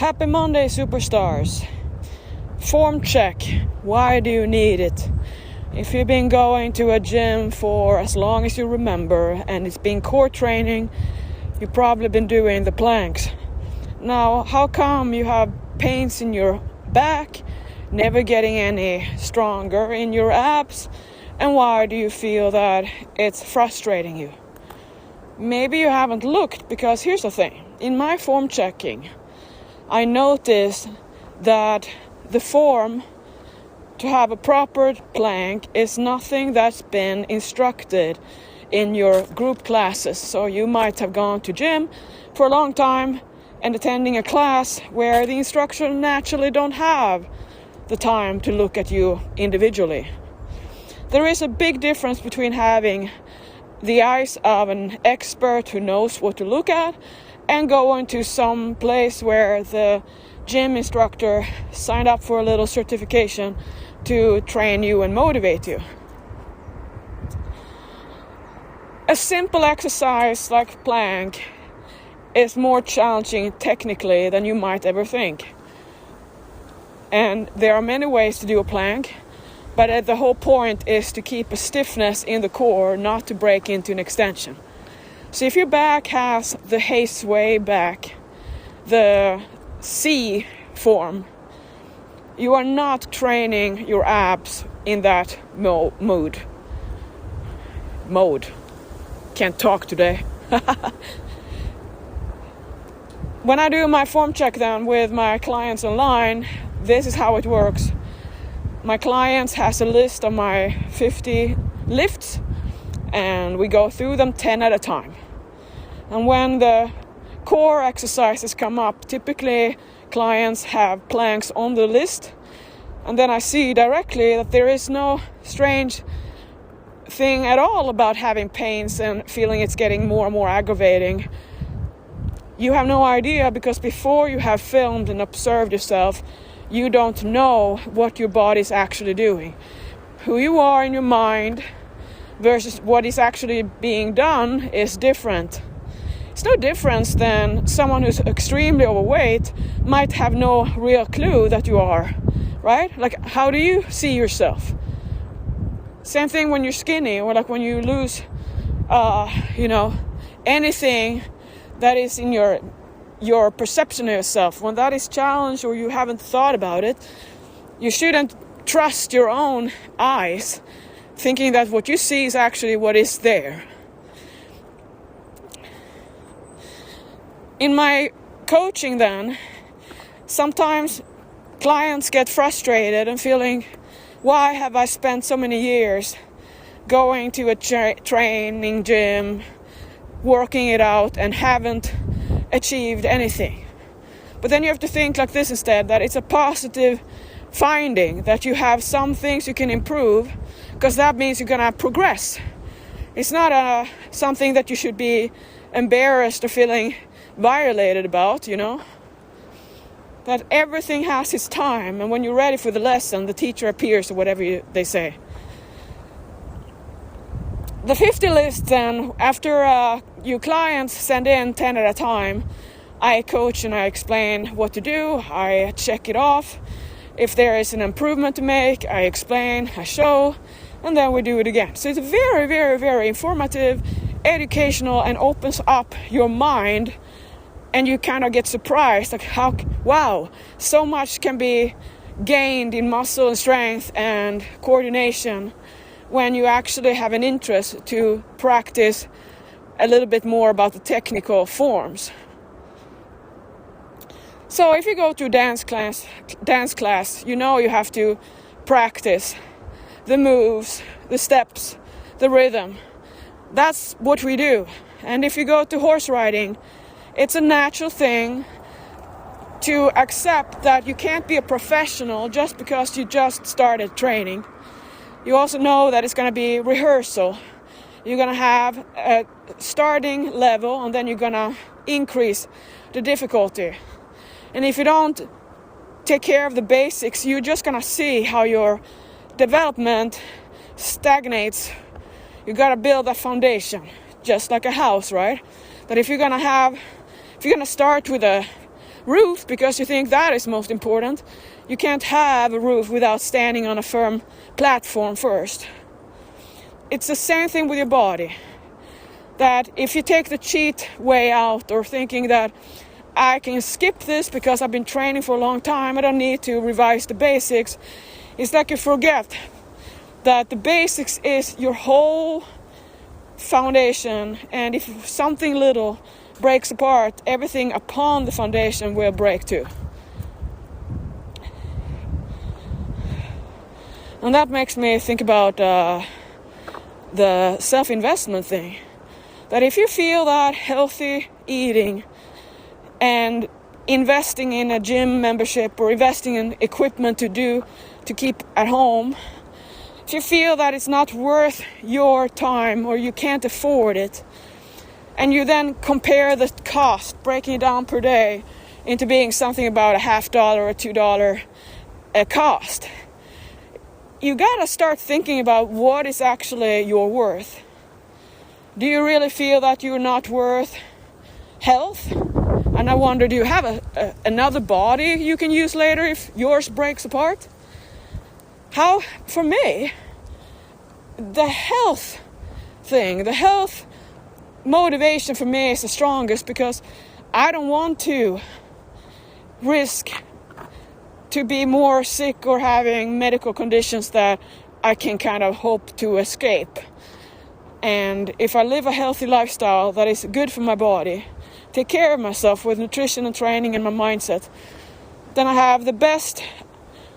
Happy Monday, superstars. Form check. Why do you need it? If you've been going to a gym for as long as you remember and it's been core training, you've probably been doing the planks. Now, how come you have pains in your back, never getting any stronger in your abs, and why do you feel that it's frustrating you? Maybe you haven't looked, because here's the thing. In my form checking, I noticed that the form to have a proper plank is nothing that's been instructed in your group classes. So you might have gone to gym for a long time and attending a class where the instructor naturally don't have the time to look at you individually. There is a big difference between having the eyes of an expert who knows what to look at and going to some place where the gym instructor signed up for a little certification to train you and motivate you. A simple exercise like plank is more challenging technically than you might ever think. And there are many ways to do a plank, but the whole point is to keep a stiffness in the core, not to break into an extension. So if your back has the hay sway back, the C form, you are not training your abs in that mode. Can't talk today. When I do my form check then with my clients online, this is how it works. My clients has a list of my 50 lifts, and we go through them 10 at a time. And when the core exercises come up, typically clients have planks on the list, and then I see directly that there is no strange thing at all about having pains and feeling it's getting more and more aggravating. You have no idea, because before you have filmed and observed yourself, you don't know what your body's actually doing. Who you are in your mind versus what is actually being done is different. It's no difference than someone who's extremely overweight might have no real clue that you are, right? Like, how do you see yourself? Same thing when you're skinny, or like when you lose, anything that is in your perception of yourself. When that is challenged or you haven't thought about it, you shouldn't trust your own eyes, thinking that what you see is actually what is there. In my coaching then, sometimes clients get frustrated and feeling, why have I spent so many years going to a training gym, working it out, and haven't achieved anything? But then you have to think like this instead, that it's a positive finding, that you have some things you can improve, because that means you're gonna progress. It's not something that you should be embarrassed or feeling violated about, that everything has its time, and when you're ready for the lesson, the teacher appears, or whatever they say. The 50 list then, after your clients send in 10 at a time, I coach and I explain what to do. I check it off. If there is an improvement to make, I explain, I show, and then we do it again. So it's very, very, very informative, educational, and opens up your mind, and you kind of get surprised, like, wow, so much can be gained in muscle and strength and coordination when you actually have an interest to practice a little bit more about the technical forms. So if you go to dance class, you have to practice the moves, the steps, the rhythm. That's what we do. And if you go to horse riding, it's a natural thing to accept that you can't be a professional just because you just started training. You also know that it's going to be rehearsal. You're going to have a starting level, and then you're going to increase the difficulty. And if you don't take care of the basics, you're just going to see how your development stagnates. You got to build a foundation, just like a house, right? That if you're going to start with a roof because you think that is most important. You can't have a roof without standing on a firm platform first. It's the same thing with your body. That if you take the cheat way out, or thinking that I can skip this because I've been training for a long time, I don't need to revise the basics, it's like you forget that the basics is your whole foundation, and if something little breaks apart, everything upon the foundation will break too. And that makes me think about the self-investment thing. That if you feel that healthy eating and investing in a gym membership or investing in equipment to keep at home, if you feel that it's not worth your time or you can't afford it, and you then compare the cost, breaking it down per day into being something about $0.50 or $2 a cost, you gotta start thinking about what is actually your worth. Do you really feel that you're not worth health? And I wonder, do you have another body you can use later if yours breaks apart? For me, the health thing, the health motivation for me is the strongest, because I don't want to risk to be more sick or having medical conditions that I can kind of hope to escape. And if I live a healthy lifestyle that is good for my body, take care of myself with nutrition and training and my mindset, then I have the best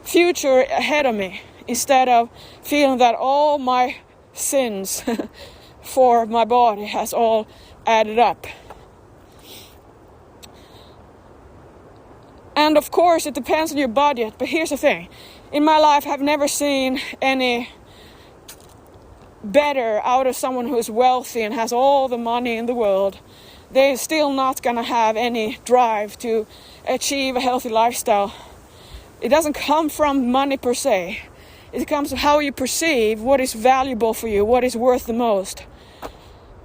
future ahead of me, instead of feeling that all my sins for my body has all added up. And of course it depends on your budget, but here's the thing. In my life I've never seen any better out of someone who is wealthy and has all the money in the world. They're still not gonna have any drive to achieve a healthy lifestyle. It doesn't come from money per se. It comes from how you perceive what is valuable for you, what is worth the most.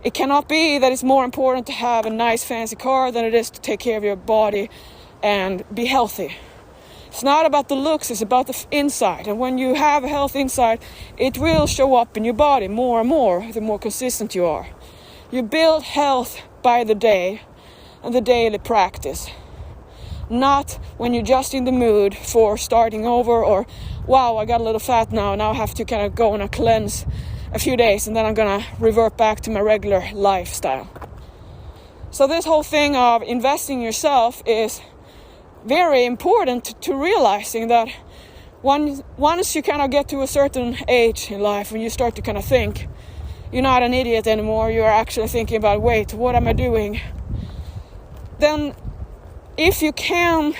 It cannot be that it's more important to have a nice fancy car than it is to take care of your body and be healthy. It's not about the looks, it's about the inside. And when you have a healthy inside, it will show up in your body more and more, the more consistent you are. You build health by the day and the daily practice. Not when you're just in the mood for starting over, or, wow, I got a little fat now I have to kind of go on a cleanse a few days and then I'm gonna revert back to my regular lifestyle. So this whole thing of investing in yourself is very important to realizing that once you kind of get to a certain age in life, when you start to kind of think, you're not an idiot anymore, you're actually thinking about, wait, what am I doing? Then if you can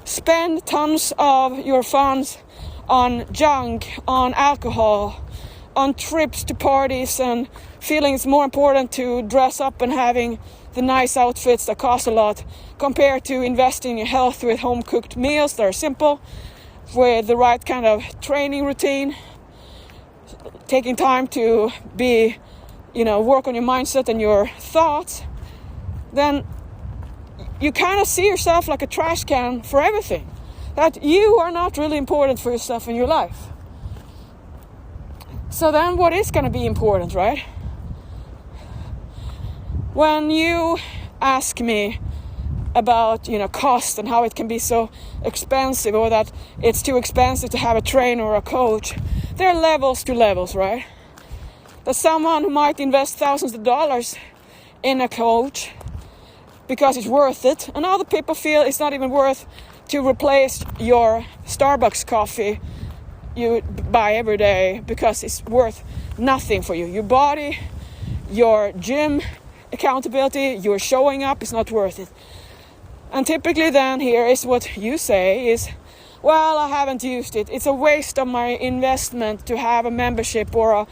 spend tons of your funds on junk, on alcohol, on trips to parties, and feeling it's more important to dress up and having the nice outfits that cost a lot, compared to investing in your health with home-cooked meals that are simple, with the right kind of training routine, taking time to work on your mindset and your thoughts, then you kind of see yourself like a trash can for everything. That you are not really important for yourself in your life. So then what is going to be important, right? When you ask me about, cost and how it can be so expensive, or that it's too expensive to have a trainer or a coach, there are levels to levels, right? There's someone who might invest thousands of dollars in a coach because it's worth it, and other people feel it's not even worth to replace your Starbucks coffee you buy every day, because it's worth nothing for you. Your body, your gym accountability, your showing up is not worth it. And typically then here is what you say is, well, I haven't used it. It's a waste of my investment to have a membership, or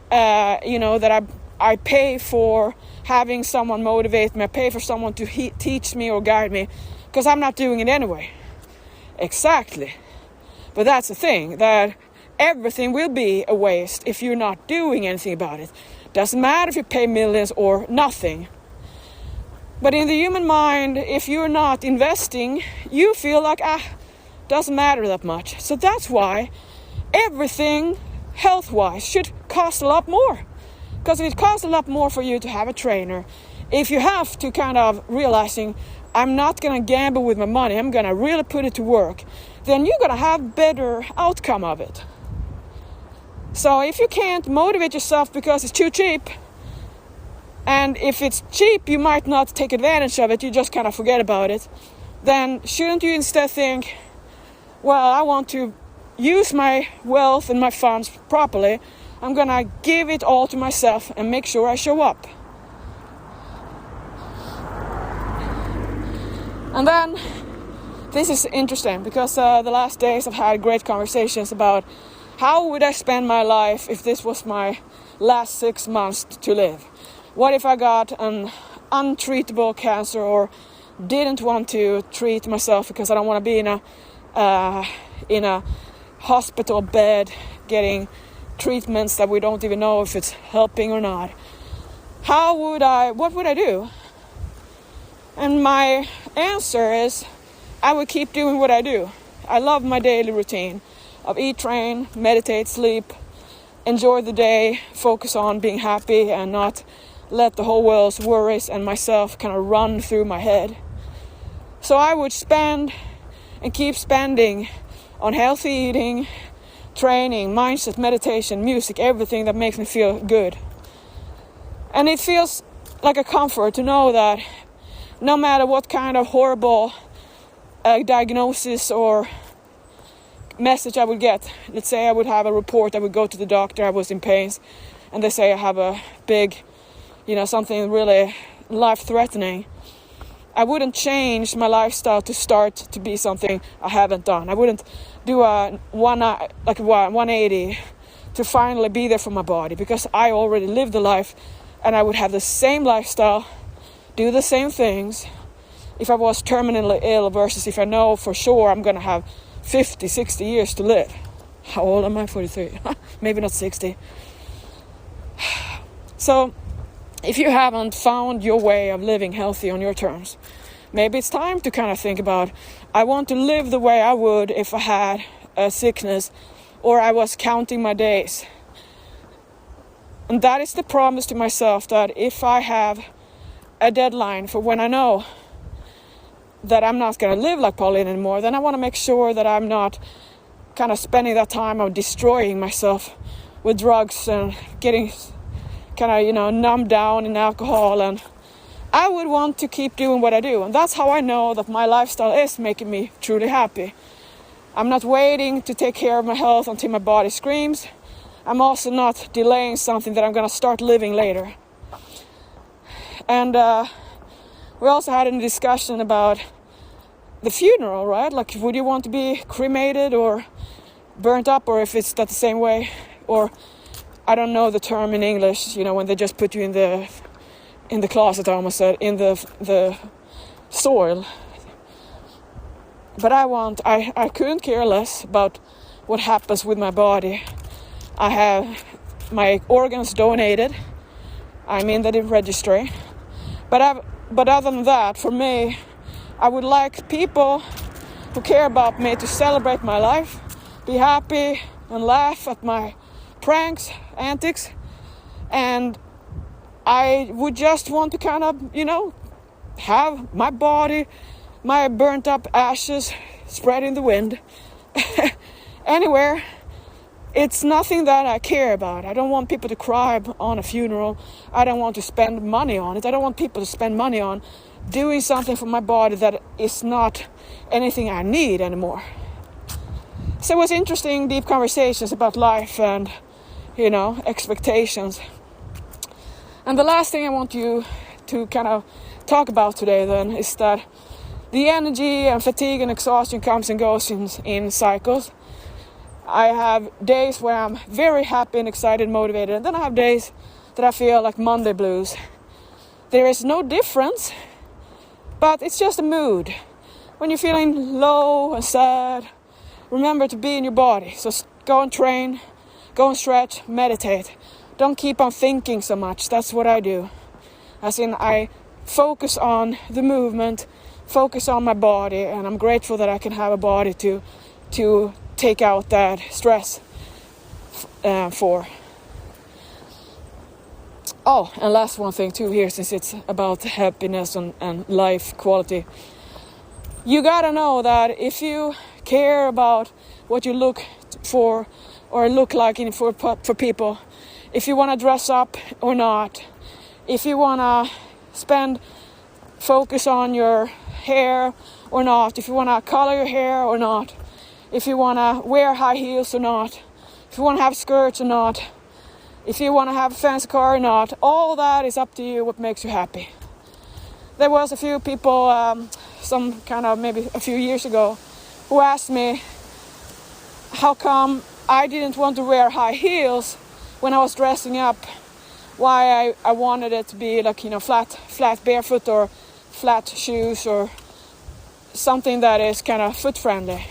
that I pay for having someone motivate me. I pay for someone to teach me or guide me, because I'm not doing it anyway. Exactly. But that's the thing, that everything will be a waste if you're not doing anything about it. Doesn't matter if you pay millions or nothing. But in the human mind, if you're not investing, you feel like, doesn't matter that much. So that's why everything health-wise should cost a lot more. Because it costs a lot more for you to have a trainer. If you have to kind of realizing, I'm not going to gamble with my money, I'm going to really put it to work, then you're going to have better outcome of it. So if you can't motivate yourself because it's too cheap, and if it's cheap, you might not take advantage of it, you just kind of forget about it, then shouldn't you instead think, well, I want to use my wealth and my funds properly. I'm going to give it all to myself and make sure I show up. And then, this is interesting because the last days I've had great conversations about how would I spend my life if this was my last 6 months to live. What if I got an untreatable cancer or didn't want to treat myself because I don't want to be in a hospital bed getting treatments that we don't even know if it's helping or not. What would I do? And my answer is, I would keep doing what I do. I love my daily routine of eat, train, meditate, sleep, enjoy the day, focus on being happy and not let the whole world's worries and myself kind of run through my head. So I would spend and keep spending on healthy eating, training, mindset, meditation, music, everything that makes me feel good. And it feels like a comfort to know that no matter what kind of horrible diagnosis or message I would get, let's say I would have a report, I would go to the doctor, I was in pain, and they say I have a big, something really life-threatening, I wouldn't change my lifestyle to start to be something I haven't done. I wouldn't do a 180 to finally be there for my body, because I already lived the life and I would have the same lifestyle, do the same things if I was terminally ill versus if I know for sure I'm going to have 50, 60 years to live. How old am I? 43. Maybe not 60. So if you haven't found your way of living healthy on your terms, maybe it's time to kind of think about, I want to live the way I would if I had a sickness or I was counting my days. And that is the promise to myself, that if I have a deadline for when I know that I'm not going to live like Pauline anymore, then I want to make sure that I'm not kind of spending that time of destroying myself with drugs and getting kind of, numbed down in alcohol. And I would want to keep doing what I do. And that's how I know that my lifestyle is making me truly happy. I'm not waiting to take care of my health until my body screams. I'm also not delaying something that I'm going to start living later. And we also had a discussion about the funeral, right? Like, would you want to be cremated or burnt up, or if it's that the same way, or I don't know the term in English, when they just put you in the closet, I almost said, in the soil. But I couldn't care less about what happens with my body. I have my organs donated. I'm in the registry. But other than that, for me, I would like people who care about me to celebrate my life, be happy and laugh at my pranks, antics, and I would just want to kind of, have my body, my burnt up ashes spread in the wind anywhere. It's nothing that I care about. I don't want people to cry on a funeral. I don't want to spend money on it. I don't want people to spend money on doing something for my body that is not anything I need anymore. So it was interesting, deep conversations about life and, expectations. And the last thing I want you to kind of talk about today then is that the energy and fatigue and exhaustion comes and goes in cycles. I have days where I'm very happy and excited, motivated, and then I have days that I feel like Monday blues. There is no difference, but it's just a mood. When you're feeling low and sad, remember to be in your body. So go and train, go and stretch, meditate. Don't keep on thinking so much. That's what I do. As in, I focus on the movement, focus on my body, and I'm grateful that I can have a body to take out that stress for. Oh, and last one thing too here, since it's about happiness and life quality. You gotta know that if you care about what you look for or look like for people, if you want to dress up or not, if you want to focus on your hair or not, if you want to color your hair or not, if you want to wear high heels or not, if you want to have skirts or not, if you want to have a fancy car or not, all that is up to you, what makes you happy. There was a few people, maybe a few years ago, who asked me how come I didn't want to wear high heels when I was dressing up, why I wanted it to be like, flat barefoot or flat shoes or something that is kind of foot friendly.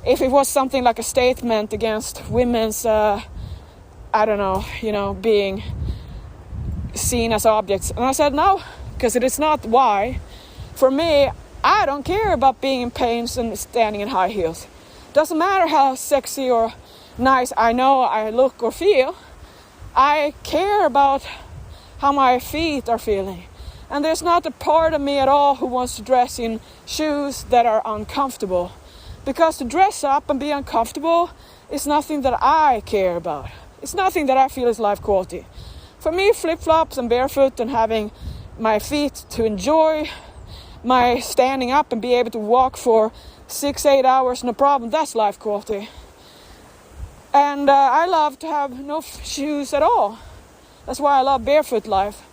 If it was something like a statement against women's being seen as objects. And I said no, because it is not why. For me, I don't care about being in pains and standing in high heels. Doesn't matter how sexy or nice I know I look or feel. I care about how my feet are feeling. And there's not a part of me at all who wants to dress in shoes that are uncomfortable. Because to dress up and be uncomfortable is nothing that I care about. It's nothing that I feel is life quality. For me, flip-flops and barefoot and having my feet to enjoy my standing up and be able to walk for 6-8 hours, no problem, that's life quality. And I love to have no shoes at all. That's why I love barefoot life.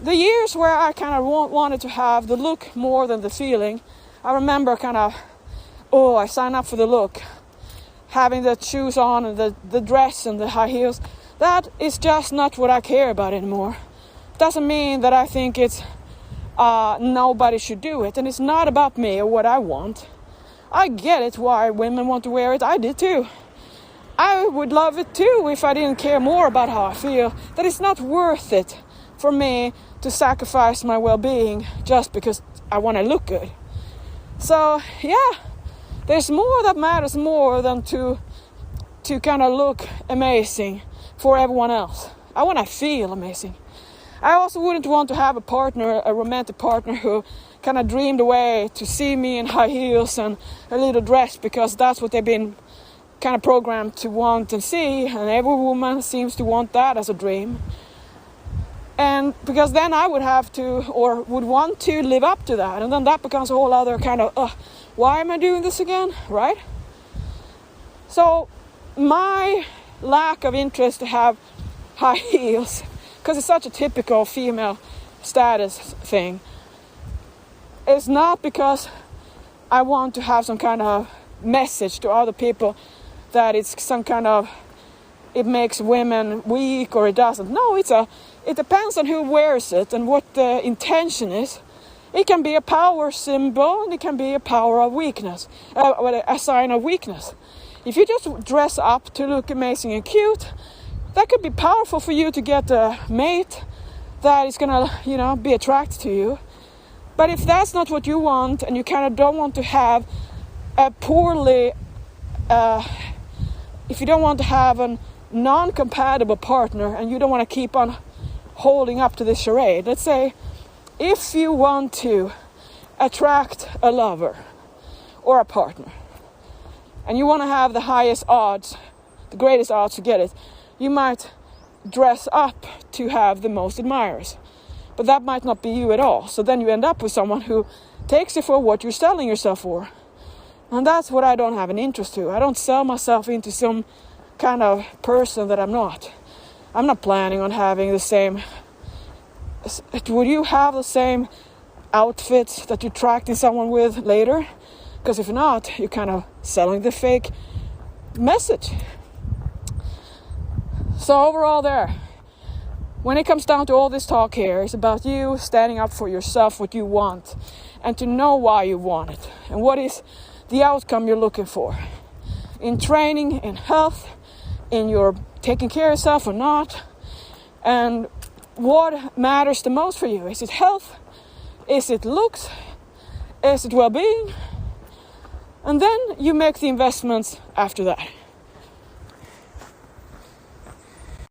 The years where I kind of wanted to have the look more than the feeling, I remember I signed up for the look. Having the shoes on and the dress and the high heels, that is just not what I care about anymore. Doesn't mean that I think it's nobody should do it, and it's not about me or what I want. I get it why women want to wear it. I did too. I would love it too if I didn't care more about how I feel. That it's not worth it for me to sacrifice my well-being just because I want to look good. So yeah. There's more that matters more than to kind of look amazing for everyone else. I want to feel amazing. I also wouldn't want to have a romantic partner who kind of dreamed away to see me in high heels and a little dress because that's what they've been kind of programmed to want and see. And every woman seems to want that as a dream. And because then I would have to or would want to live up to that. And then that becomes a whole other kind of, why am I doing this again, right? So my lack of interest to have high heels, because it's such a typical female status thing, is not because I want to have some kind of message to other people that it's some kind of, it makes women weak or it doesn't. No, it depends on who wears it and what the intention is. It can be a power symbol and it can be a power of weakness, a sign of weakness. If you just dress up to look amazing and cute, that could be powerful for you to get a mate that is gonna, be attracted to you. But if that's not what you want and you kind of don't want to have if you don't want to have a non-compatible partner and you don't want to keep on holding up to this charade, let's say, if you want to attract a lover or a partner and you want to have the highest odds, the greatest odds to get it, you might dress up to have the most admirers. But that might not be you at all. So then you end up with someone who takes you for what you're selling yourself for. And that's what I don't have an interest to. I don't sell myself into some kind of person that I'm not. I'm not planning on having the same... Would you have the same outfits that you're attracting someone with later? Because if not, you're kind of selling the fake message. So overall there, when it comes down to all this talk here, it's about you standing up for yourself, what you want, and to know why you want it, and what is the outcome you're looking for. In training, in health, in your taking care of yourself or not, and what matters the most for you. Is it health? Is it looks? Is it well-being? And then you make the investments after that.